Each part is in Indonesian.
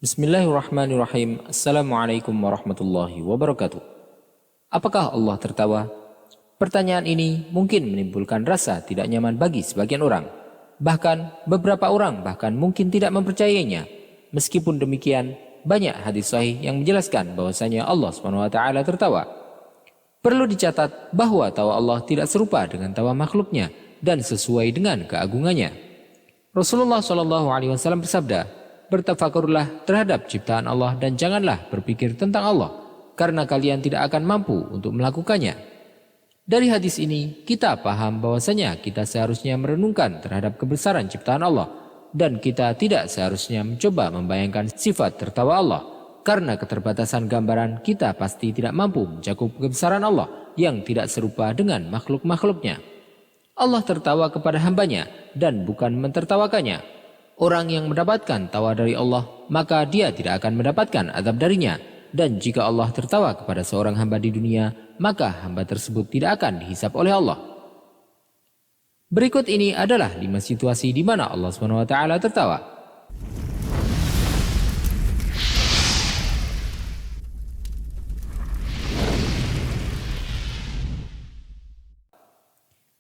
Bismillahirrahmanirrahim. Assalamualaikum warahmatullahi wabarakatuh. Apakah Allah tertawa? Pertanyaan ini mungkin menimbulkan rasa tidak nyaman bagi sebagian orang. Bahkan beberapa orang mungkin tidak mempercayainya. Meskipun demikian, banyak hadis sahih yang menjelaskan bahwasanya Allah SWT tertawa. Perlu dicatat bahwa tawa Allah tidak serupa dengan tawa makhluknya dan sesuai dengan keagungannya. Rasulullah SAW bersabda, "Bertafakurlah terhadap ciptaan Allah dan janganlah berpikir tentang Allah, karena kalian tidak akan mampu untuk melakukannya." Dari hadis ini, kita paham bahwasanya kita seharusnya merenungkan terhadap kebesaran ciptaan Allah, dan kita tidak seharusnya mencoba membayangkan sifat tertawa Allah, karena keterbatasan gambaran kita pasti tidak mampu mencakup kebesaran Allah yang tidak serupa dengan makhluk-makhluknya. Allah tertawa kepada hambanya dan bukan mentertawakannya. Orang yang mendapatkan tawa dari Allah, maka dia tidak akan mendapatkan azab darinya. Dan jika Allah tertawa kepada seorang hamba di dunia, maka hamba tersebut tidak akan dihisap oleh Allah. Berikut ini adalah 5 situasi di mana Allah SWT tertawa.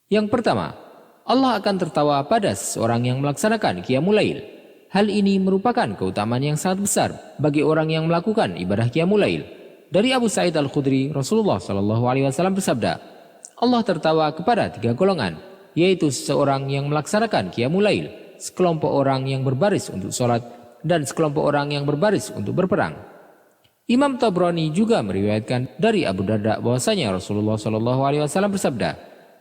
Yang pertama, Allah akan tertawa pada seseorang yang melaksanakan qiyamul lail. Hal ini merupakan keutamaan yang sangat besar bagi orang yang melakukan ibadah qiyamul lail. Dari Abu Sa'id Al-Khudri, Rasulullah SAW bersabda, Allah tertawa kepada 3 golongan, yaitu seseorang yang melaksanakan qiyamul lail, sekelompok orang yang berbaris untuk sholat, dan sekelompok orang yang berbaris untuk berperang. Imam Tabrani juga meriwayatkan dari Abu Darda bahwasanya Rasulullah SAW bersabda,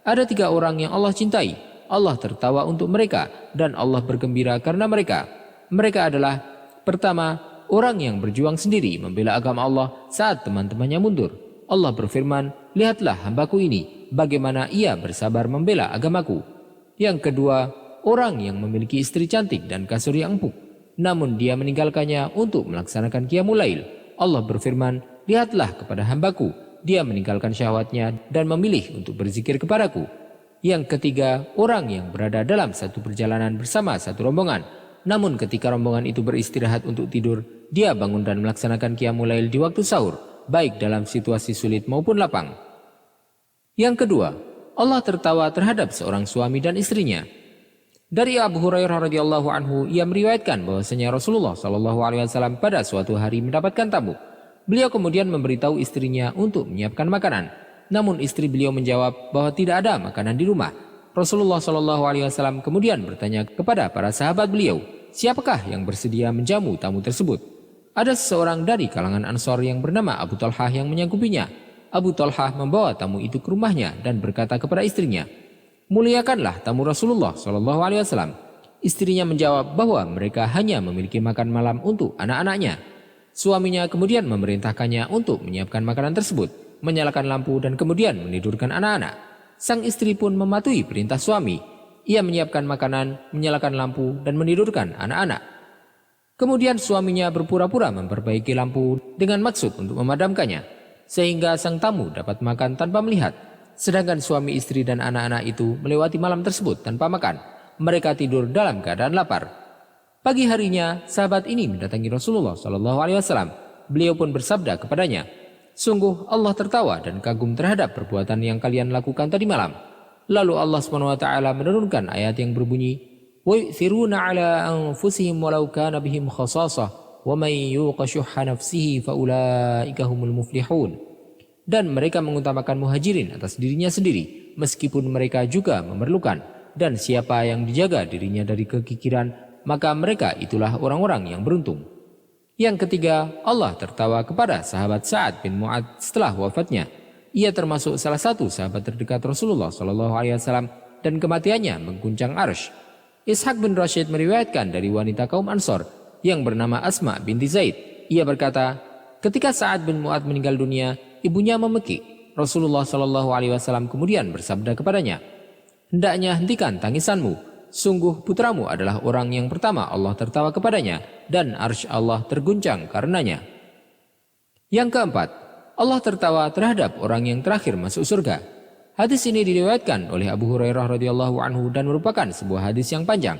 ada 3 orang yang Allah cintai. Allah tertawa untuk mereka dan Allah bergembira karena mereka. Mereka adalah, pertama, orang yang berjuang sendiri membela agama Allah saat teman-temannya mundur. Allah berfirman, lihatlah hambaku ini, bagaimana ia bersabar membela agamaku. Yang kedua, orang yang memiliki istri cantik dan kasur yang empuk, namun dia meninggalkannya untuk melaksanakan qiyamul lail. Allah berfirman, lihatlah kepada hambaku, dia meninggalkan syahwatnya dan memilih untuk berzikir kepadaku. Yang ketiga, orang yang berada dalam satu perjalanan bersama satu rombongan, namun ketika rombongan itu beristirahat untuk tidur, dia bangun dan melaksanakan qiyamul lail di waktu sahur, baik dalam situasi sulit maupun lapang. Yang kedua, Allah tertawa terhadap seorang suami dan istrinya. Dari Abu Hurairah radhiyallahu anhu, ia meriwayatkan bahwasanya Rasulullah SAW pada suatu hari mendapatkan tamu. Beliau kemudian memberitahu istrinya untuk menyiapkan makanan. Namun istri beliau menjawab bahwa tidak ada makanan di rumah. Rasulullah SAW kemudian bertanya kepada para sahabat beliau, siapakah yang bersedia menjamu tamu tersebut? Ada seseorang dari kalangan Ansor yang bernama Abu Talhah yang menyanggupinya. Abu Talhah membawa tamu itu ke rumahnya dan berkata kepada istrinya, muliakanlah tamu Rasulullah SAW. Istrinya menjawab bahwa mereka hanya memiliki makan malam untuk anak-anaknya. Suaminya kemudian memerintahkannya untuk menyiapkan makanan tersebut, menyalakan lampu dan kemudian menidurkan anak-anak. Sang istri pun mematuhi perintah suami. Ia menyiapkan makanan, menyalakan lampu dan menidurkan anak-anak. Kemudian suaminya berpura-pura memperbaiki lampu dengan maksud untuk memadamkannya, sehingga sang tamu dapat makan tanpa melihat. Sedangkan suami istri dan anak-anak itu melewati malam tersebut tanpa makan. Mereka tidur dalam keadaan lapar. Pagi harinya, sahabat ini mendatangi Rasulullah SAW. Beliau pun bersabda kepadanya, sungguh Allah tertawa dan kagum terhadap perbuatan yang kalian lakukan tadi malam. Lalu Allah SWT menurunkan ayat yang berbunyi, وَيُؤْثِرُونَ عَلَىٰ أَنفُسِهِمْ وَلَوْ كَانَ بِهِمْ خَصَاصَةٌ وَمَنْ يُوقَ شُحَّ نَفْسِهِ فَأُولَٰئِكَ هُمُ الْمُفْلِحُونَ. Dan mereka mengutamakan muhajirin atas dirinya sendiri, meskipun mereka juga memerlukan. Dan siapa yang dijaga dirinya dari kekikiran, maka mereka itulah orang-orang yang beruntung. Yang ketiga, Allah tertawa kepada sahabat Sa'ad bin Mu'adz setelah wafatnya. Ia termasuk salah satu sahabat terdekat Rasulullah SAW dan kematiannya mengguncang arsy. Ishaq bin Rashid meriwayatkan dari wanita kaum Ansor yang bernama Asma binti Zaid. Ia berkata, ketika Sa'ad bin Mu'adz meninggal dunia, ibunya memekik. Rasulullah SAW kemudian bersabda kepadanya, hendaknya hentikan tangisanmu. Sungguh putramu adalah orang yang pertama Allah tertawa kepadanya dan arsy Allah terguncang karenanya. Yang keempat, Allah tertawa terhadap orang yang terakhir masuk surga. Hadis ini diriwayatkan oleh Abu Hurairah radhiyallahu anhu dan merupakan sebuah hadis yang panjang.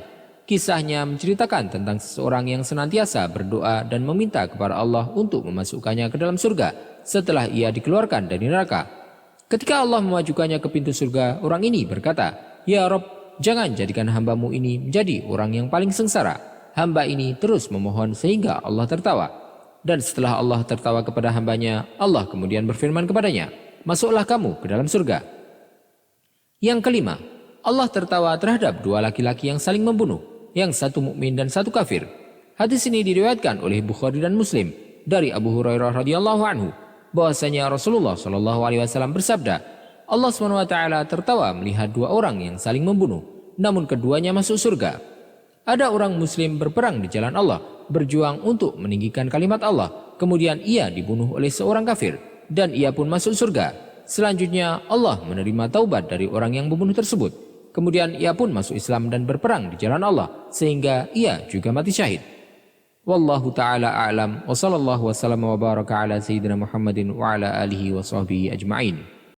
Kisahnya menceritakan tentang seseorang yang senantiasa berdoa dan meminta kepada Allah untuk memasukkannya ke dalam surga setelah ia dikeluarkan dari neraka. Ketika Allah memajukannya ke pintu surga, orang ini berkata, "Ya Rob, jangan jadikan hambamu ini menjadi orang yang paling sengsara." Hamba ini terus memohon sehingga Allah tertawa. Dan setelah Allah tertawa kepada hambanya, Allah kemudian berfirman kepadanya, "Masuklah kamu ke dalam surga." Yang kelima, Allah tertawa terhadap dua laki-laki yang saling membunuh, yang satu mukmin dan satu kafir. Hadis ini diriwayatkan oleh Bukhari dan Muslim dari Abu Hurairah radhiyallahu anhu bahwasanya Rasulullah shallallahu alaihi wasallam bersabda, Allah SWT tertawa melihat dua orang yang saling membunuh, namun keduanya masuk surga. Ada orang muslim berperang di jalan Allah, berjuang untuk meninggikan kalimat Allah, kemudian ia dibunuh oleh seorang kafir dan ia pun masuk surga. Selanjutnya Allah menerima taubat dari orang yang membunuh tersebut. Kemudian ia pun masuk Islam dan berperang di jalan Allah sehingga ia juga mati syahid. Wallahu taala a'lam wa sallallahu wasallam wa baraka ala sayyidina Muhammadin wa ala alihi wa sahbihi ajma'in.